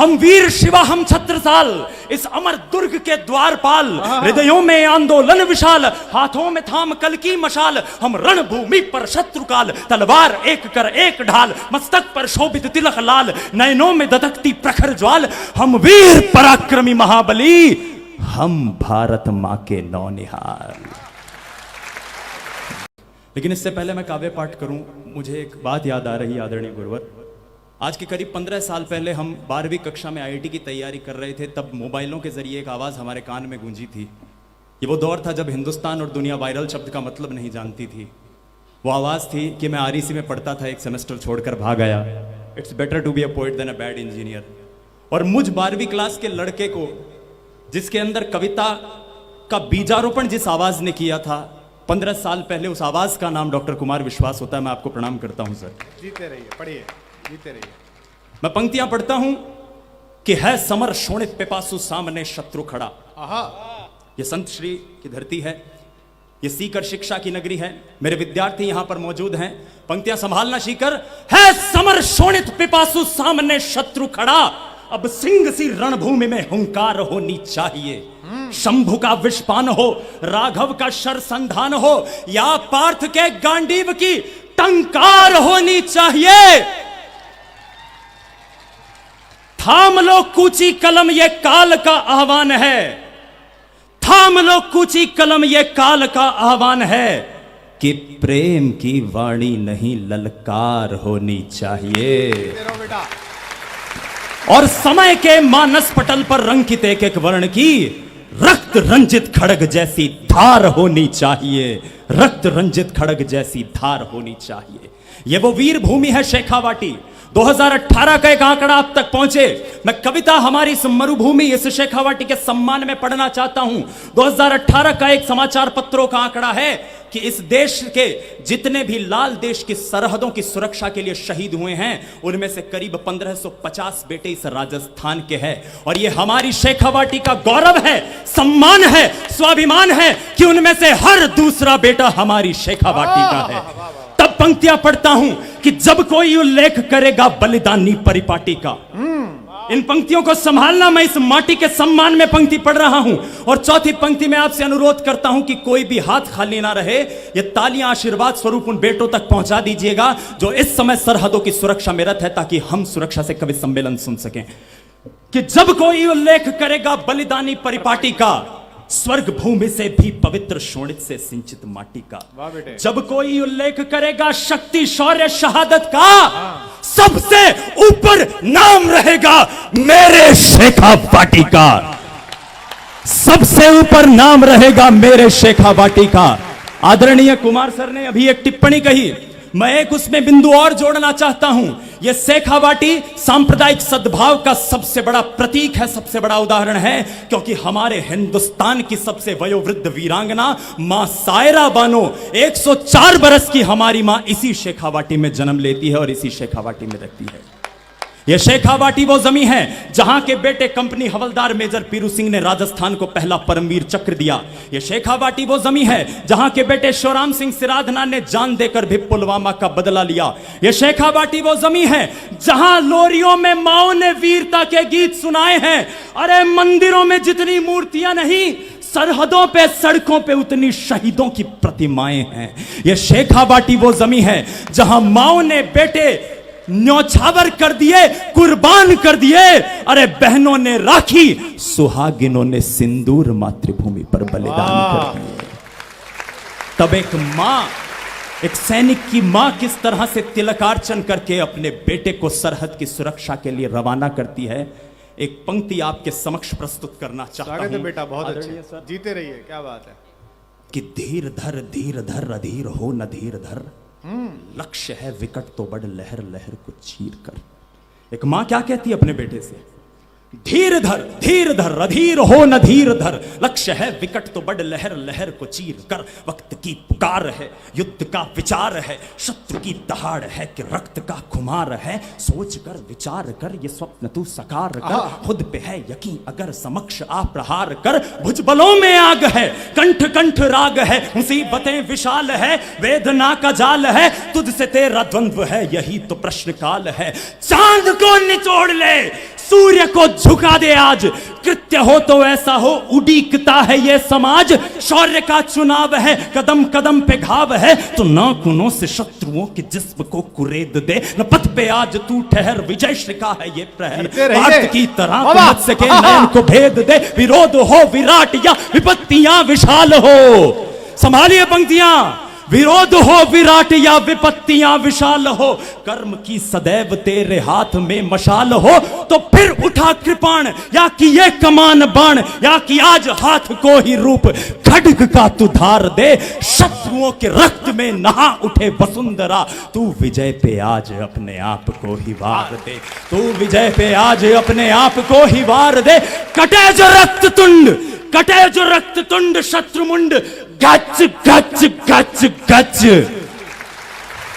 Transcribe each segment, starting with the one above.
हम वीर शिवा हम छत्रसाल, इस अमर दुर्ग के द्वारपाल, हृदयों में आंदोलन विशाल, हाथों में थाम कल की मशाल, हम रणभूमि पर शत्रुकाल, तलवार एक कर एक ढाल, मस्तक पर शोभित तिलक लाल, नयनों में दधकती प्रखर ज्वाल, हम वीर पराक्रमी महाबली, हम भारत मां के नौनिहाल। लेकिन इससे पहले मैं काव्य पाठ करूं, मुझे एक बात याद आ रही, आदरणीय गुरुवर। आज के करीब 15 साल पहले हम 12वीं कक्षा में आईआईटी की तैयारी कर रहे थे। तब मोबाइलों के जरिए एक आवाज़ हमारे कान में गूंजी थी। ये वो दौर था जब हिंदुस्तान और दुनिया वायरल शब्द का मतलब नहीं जानती थी। वो आवाज़ थी कि मैं आरईसी में पढ़ता था, एक सेमेस्टर छोड़कर भाग आया। It's better to be a poet than a bad engineer. और मुझ 12वीं क्लास के लड़के को, जिसके अंदर कविता का बीजारोपण जिस आवाज़ ने किया था 15 साल पहले, उस आवाज़ का नाम डॉक्टर कुमार विश्वास होता है। मैं आपको प्रणाम करता हूँ सर। जीते रहिए, पढ़िए, जीते रहिए। मैं पंक्तियां पढ़ता हूं कि है समर शोणित पिपासु सामने शत्रु खड़ा। ये संत श्री की धरती है, ये सीकर शिक्षा की नगरी है। मेरे विद्यार्थी यहां पर मौजूद हैं। पंक्तियां संभालना सीकर। है समर शोणित पिपासु सामने शत्रु खड़ा, अब सिंह सी रणभूमि में हुंकार होनी चाहिए। शंभु का विषपान हो, राघव का शरसंधान हो, या पार्थ के गांडीव की टंकार होनी चाहिए। थाम लो कूची कलम, ये काल का आह्वान है। थाम लो कूची कलम, ये काल का आह्वान है कि प्रेम की वाणी नहीं ललकार होनी चाहिए। और समय के मानस पटल पर रंकित एक एक वर्ण की रक्त रंजित खड़ग जैसी धार होनी चाहिए। रक्त रंजित खड़ग जैसी धार होनी चाहिए। ये वो वीर भूमि है शेखावाटी। 2018 का एक आंकड़ा आप तक पहुंचे। मैं कविता हमारी इस मरुभूमि, इस शेखावाटी के सम्मान में पढ़ना चाहता हूं। 2018 का एक समाचार पत्रों का आंकड़ा है कि इस देश के जितने भी लाल देश की सरहदों की सुरक्षा के लिए शहीद हुए हैं, उनमें से करीब 1550 बेटे इस राजस्थान के हैं। और ये हमारी शेखावाटी का गौरव है, सम्मान है, स्वाभिमान है कि उनमें से हर दूसरा बेटा हमारी शेखावाटी का है। तब पंक्तियां पढ़ता हूं कि जब कोई उल्लेख करेगा बलिदानी परिपाटी का। इन पंक्तियों को संभालना, मैं इस माटी के सम्मान में पंक्ति पढ़ रहा हूं। और चौथी पंक्ति में आपसे अनुरोध करता हूं कि कोई भी हाथ खाली ना रहे। ये तालियां आशीर्वाद स्वरूप उन बेटों तक पहुंचा दीजिएगा जो इस समय सरहदों की सुरक्षा में रत है, ताकि हम सुरक्षा से कवि सम्मेलन सुन सकें। कि जब कोई उल्लेख करेगा बलिदानी परिपाटी का, स्वर्ग भूमि से भी पवित्र शोणित से सिंचित माटी का। जब कोई उल्लेख करेगा शक्ति शौर्य शहादत का, सबसे ऊपर नाम रहेगा मेरे शेखावाटी का। सबसे ऊपर नाम रहेगा मेरे शेखावाटी का। आदरणीय कुमार सर ने अभी एक टिप्पणी कही, मैं एक उसमें बिंदु और जोड़ना चाहता हूं। यह शेखावाटी सांप्रदायिक सद्भाव का सबसे बड़ा प्रतीक है, सबसे बड़ा उदाहरण है, क्योंकि हमारे हिंदुस्तान की सबसे वयोवृद्ध वीरांगना मां सायरा बानो, 104 बरस की हमारी मां इसी शेखावाटी में जन्म लेती है और इसी शेखावाटी में रहती है। यह शेखावाटी वो जमीन है जहां के बेटे कंपनी हवलदार मेजर पीरू सिंह ने राजस्थान को पहला परमवीर चक्र दिया। यह शेखावाटी वो जमीन है जहां के बेटे शिवराम सिंह सिराधना ने जान देकर भी पुलवामा का बदला लिया। यह शेखावाटी वो जमीन है जहां लोरियों में माओ ने वीरता के गीत सुनाए हैं। अरे मंदिरों में जितनी मूर्तियां नहीं, सरहदों पे सड़कों पे उतनी शहीदों की प्रतिमाएं हैं। यह शेखावाटी वो जमीन है जहां माओ ने बेटे न्यौछावर कर दिए, कुर्बान कर दिए। अरे बहनों ने राखी, सुहागिनों ने सिंदूर मातृभूमि पर बलिदान कर दिए। तब एक मां, एक सैनिक की मां किस तरह से तिलकार्चन करके अपने बेटे को सरहद की सुरक्षा के लिए रवाना करती है, एक पंक्ति आपके समक्ष प्रस्तुत करना चाहता हूं। स्वागत है बेटा, बहुत अच्छे, जीते रहिए, क्या बात है। कि धीर धर अधीर हो न धीर धर, लक्ष्य है विकट तो बड़ लहर लहर को चीर कर। एक मां क्या कहती है अपने बेटे से? धीर धर अधीर हो न धीर धर, लक्ष्य है विकट तो बड़ लहर लहर को चीर कर। वक्त की पुकार है, युद्ध का विचार है, शत्रु की दहाड़ है कि रक्त का खुमार है। सोच कर विचार कर ये स्वप्न तू साकार कर, खुद पे है यकीन अगर समक्ष आ प्रहार कर। भुजबलों में आग है, कंठ कंठ राग है, मुसीबतें विशाल है, वेदना का जाल है, तुझसे तेरा द्वंद्व है, यही तो प्रश्न काल है। चांद को निचोड़ ले, सूर्य को झुका दे आज, कृत्य हो तो ऐसा हो, उड़ीकता है ये समाज। शौर्य का चुनाव है, कदम कदम पे घाव है, तो नाखूनों से शत्रुओं के जिस्म को कुरेद दे। न पथ पे आज तू ठहर, विजय श्रिका है ये प्रहर। भारत की तरह मत सके नयन को भेद दे। विरोध हो विराट या विपत्तियां विशाल हो, संभालिए पंक्तियां। विरोध हो विराट या विपत्तियां विशाल हो, कर्म की सदैव तेरे हाथ में मशाल हो। तो फिर उठा कृपाण या कि ये कमान बाण, या कि आज हाथ को ही रूप खड्ग का तू धार दे। शत्रुओं के रक्त में नहा उठे वसुंधरा, तू विजय पे आज अपने आप को ही वार दे। तू विजय पे आज अपने आप को ही वार दे। कटे जो रक्त तुंड, कटे जो रक्त तुंड शत्रुमुंड, गच गच गच गच।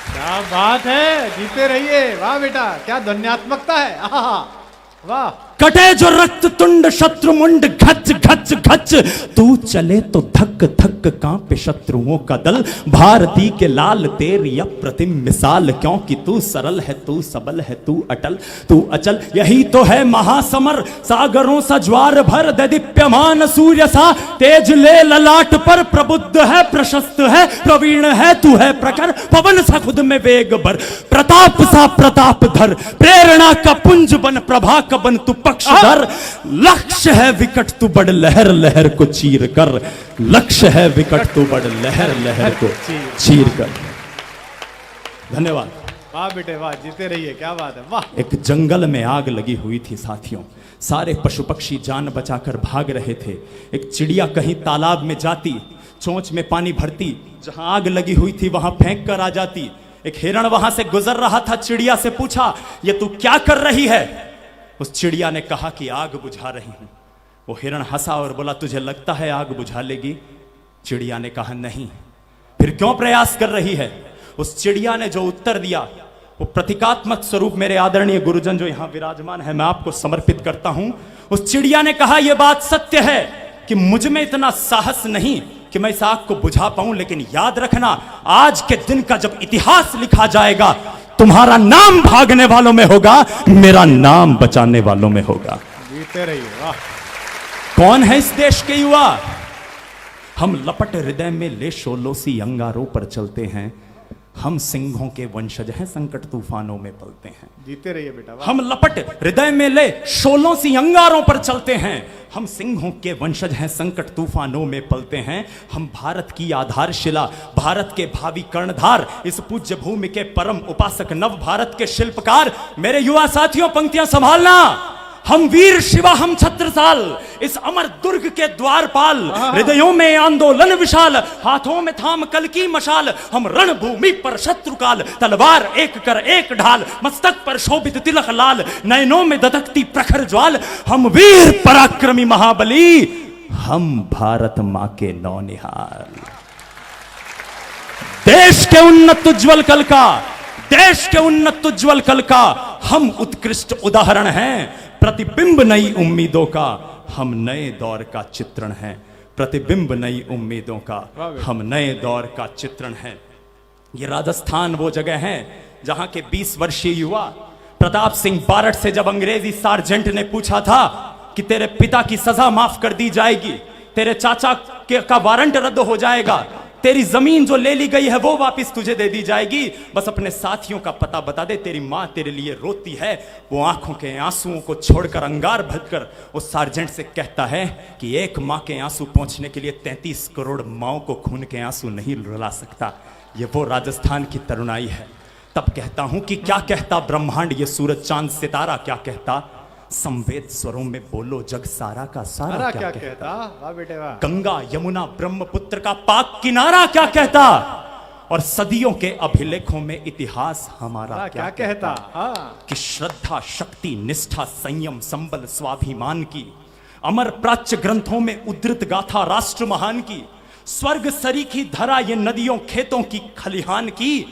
क्या बात है, जीते रहिए। वाह बेटा, क्या ध्वन्यात्मकता है। आहा, वाह। कटे जो रक्त तुंड शत्रुमुंड, घच घच घच। तू चले तो धक धक कांपे शत्रुओं का दल। भारती के लाल तेरी अप्रतिम मिसाल, क्योंकि तू सरल है, तू सबल है, तू अटल, तू अचल। यही तो है महासमर, सागरों सा ज्वार भर दे। दीप्यमान सूर्य सा तेज ले ललाट पर, प्रबुद्ध है, प्रशस्त है, प्रवीण है, तू है प्रखर। पवन सा खुद में वेग भर, प्रताप सा प्रताप धर। प्रेरणा का पुंज बन, प्रभा का बन तू पक्षधर। लक्ष्य है विकट तू बड़, लहर लहर को चीर कर। लक्ष्य है विकट तू बड़, लहर लहर को चीर कर। धन्यवाद। वाह बेटे वाह, जीते रहिए। क्या बात है, वाह। एक जंगल में आग लगी हुई थी साथियों, सारे पशु पक्षी जान बचाकर भाग रहे थे। एक चिड़िया कहीं तालाब में जाती, चोंच में पानी भरती, जहां आग लगी हुई थी वहां फेंक कर आ जाती। एक हिरण वहां से गुजर रहा था, चिड़िया से पूछा, ये तू क्या कर रही है? उस चिड़िया ने कहा कि आग बुझा रही हूं। वो हिरण हंसा और बोला, तुझे लगता है आग बुझा लेगी? चिड़िया ने कहा नहीं। फिर क्यों प्रयास कर रही है? उस चिड़िया ने जो उत्तर दिया वो प्रतीकात्मक स्वरूप मेरे आदरणीय गुरुजन जो यहां विराजमान है मैं आपको समर्पित करता हूं। उस चिड़िया ने कहा, यह बात सत्य है कि मुझ में इतना साहस नहीं कि मैं इस आग को बुझा पाऊं, लेकिन याद रखना, आज के दिन का जब इतिहास लिखा जाएगा, तुम्हारा नाम भागने वालों में होगा, मेरा नाम बचाने वालों में होगा। जीते रहिए। वाह। कौन है इस देश के युवा? हम लपट हृदय में ले शोलों सी अंगारों पर चलते हैं। हम सिंहों के वंशज हैं, संकट तूफानों में पलते हैं। जीते रहिए बेटा। वाह। हम लपट हृदय में ले शोलों सी अंगारों पर चलते हैं। हम सिंहों के वंशज हैं, संकट तूफानों में पलते हैं। हम भारत की आधारशिला, भारत के भावी कर्णधार, इस पूज्य भूमि के परम उपासक, नव भारत के शिल्पकार। मेरे युवा साथियों, पंक्तियां संभालना। हम वीर शिवा, हम छत्रसाल, इस अमर दुर्ग के द्वारपाल। हृदयों में आंदोलन विशाल, हाथों में थाम कल की मशाल। हम रणभूमि पर शत्रुकाल, तलवार एक कर एक ढाल। मस्तक पर शोभित तिलक लाल, नयनों में दधकती प्रखर ज्वाल। हम वीर पराक्रमी महाबली, हम भारत मां के नौनिहाल। देश के उन्नत उज्जवल कल का, देश के उन्नत उज्जवल कल का हम उत्कृष्ट उदाहरण हैं। प्रतिबिंब नई उम्मीदों का, हम नए दौर का चित्रण है। प्रतिबिंब नई उम्मीदों का, हम नए दौर का चित्रण है। ये राजस्थान वो जगह है जहां के 20 वर्षीय युवा प्रताप सिंह बारठ से जब अंग्रेजी सार्जेंट ने पूछा था कि तेरे पिता की सजा माफ कर दी जाएगी, तेरे चाचा का वारंट रद्द हो जाएगा, तेरी जमीन जो ले ली गई है वो वापस तुझे दे दी जाएगी, बस अपने साथियों का पता बता दे, तेरी माँ तेरे लिए रोती है। वो आंखों के आंसुओं को छोड़कर अंगार भरकर उस सार्जेंट से कहता है कि एक माँ के आंसू पहुंचने के लिए 33 करोड़ माओं को खून के आंसू नहीं रुला सकता। ये वो राजस्थान की तरुणाई है। तब कहता हूं कि क्या कहता ब्रह्मांड, ये सूरज चांद सितारा क्या कहता। संवेद स्वरों में बोलो जग सारा का सारा क्या कहता। वाह बेटे वाह। गंगा यमुना ब्रह्मपुत्र का पाक किनारा क्या कहता। और सदियों के अभिलेखों में इतिहास हमारा क्या कहता। कि श्रद्धा शक्ति निष्ठा संयम संबल स्वाभिमान की, अमर प्राच्य ग्रंथों में उद्धृत गाथा राष्ट्र महान की, स्वर्ग सरीखी धरा ये नदियों खेतों की खलिहान की,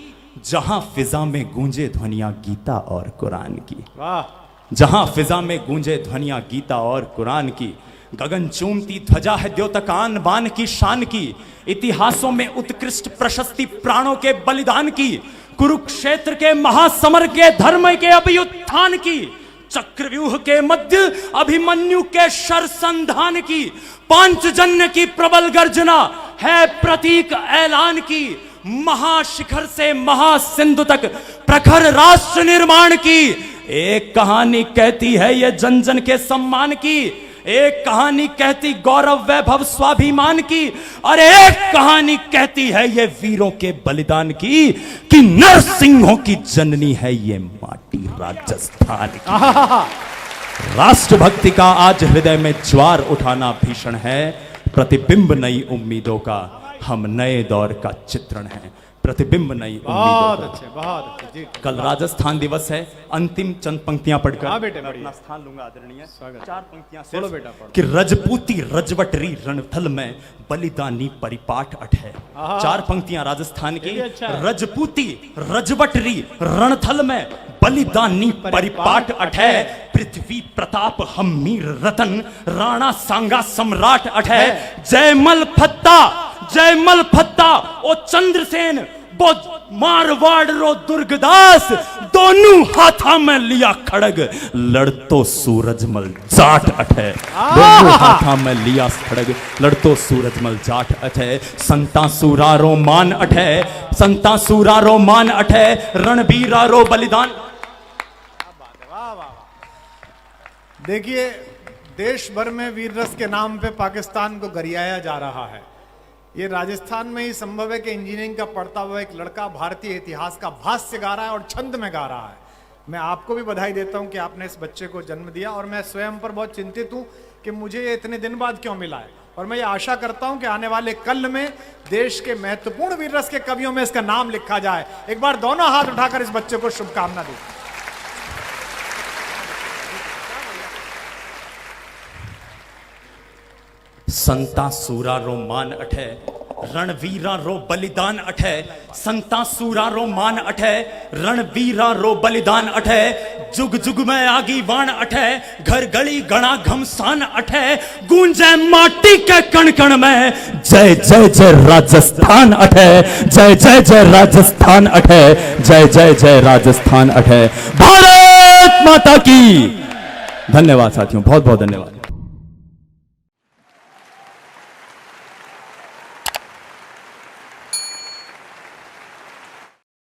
जहां फिजा में गूंजे ध्वनिया गीता और कुरान की। वाह। जहां फिजा में गूंजे ध्वनिया गीता और कुरान की, गगन चूमती ध्वजा है द्योतकान बान की शान की, इतिहासों में उत्कृष्ट प्रशस्ति प्राणों के बलिदान की, कुरुक्षेत्र के महासमर के धर्म के अभ्युत्थान की, चक्रव्यूह के मध्य अभिमन्यु के शरसंधान की, पांचजन्य की प्रबल गर्जना है प्रतीक ऐलान की, महाशिखर से महासिंधु तक प्रखर राष्ट्र निर्माण की। एक कहानी कहती है ये जन जन के सम्मान की, एक कहानी कहती गौरव वैभव स्वाभिमान की, और एक कहानी कहती है ये वीरों के बलिदान की कि नरसिंहों की जननी है ये माटी राजस्थान की। राष्ट्रभक्ति का आज हृदय में ज्वार उठाना भीषण है, प्रतिबिंब नई उम्मीदों का, हम नए दौर का चित्रण है, प्रतिबिंब नई बहुत उम्मीदों अच्छे, बहुत अच्छे जी। कल राजस्थान दिवस है, अंतिम चंद पंक्तियां पढ़कर हाँ बेटे, मैं बढ़िया। अपना स्थान लूंगा आदरणीय। स्वागत। 4 पंक्तियां बोलो सिर्फ बेटा, पढ़ो। कि रजपूती रजवटरी रणथल में बलिदानी परिपाठ अठे। आहा। 4 पंक्तियां राजस्थान की। ये भी अच्छा है। रजपूती रजवटरी रणथल में बलिदानी परिपाठ अठे, पृथ्वी प्रताप हमीर रतन राणा सांगा सम्राट अठे, जयमल फत्ता ओ चंद्रसेन वो मारवाड़ रो दुर्गदास, दोनों हाथा में लिया खड़ग लड़तो सूरजमल जाट अठे, दोनों हाथा में लिया खड़ग लड़तो सूरजमल जाट अठे, संता सूरारो मान अठे, संता सूरारो मान अठे, रणबीरारो बलिदान। देखिए, देश भर में वीर रस के नाम पे पाकिस्तान को गरियाया जा रहा है। ये राजस्थान में ही संभव है कि इंजीनियरिंग का पढ़ता हुआ एक लड़का भारतीय इतिहास का भाष्य गा रहा है और छंद में गा रहा है। मैं आपको भी बधाई देता हूं कि आपने इस बच्चे को जन्म दिया, और मैं स्वयं पर बहुत चिंतित हूं कि मुझे ये इतने दिन बाद क्यों मिला है, और मैं ये आशा करता हूं कि आने वाले कल में देश के महत्वपूर्ण वीर रस के कवियों में इसका नाम लिखा जाए। एक बार दोनों हाथ उठाकर इस बच्चे को शुभकामना दें। संता सूरा रो मान अठे, रणवीरा रो बलिदान अठे, संता सूरा रो मान अठे, रणवीरा रो बलिदान अठे, जुग जुग में आगी वाण अठे, घर गली गणा घमसान अठे, गूंजे माटी के कण कण में जय जय जय राजस्थान अठे, जय जय जय राजस्थान अठे, जय जय जय राजस्थान अठे। भारत माता की। धन्यवाद साथियों, बहुत बहुत धन्यवाद।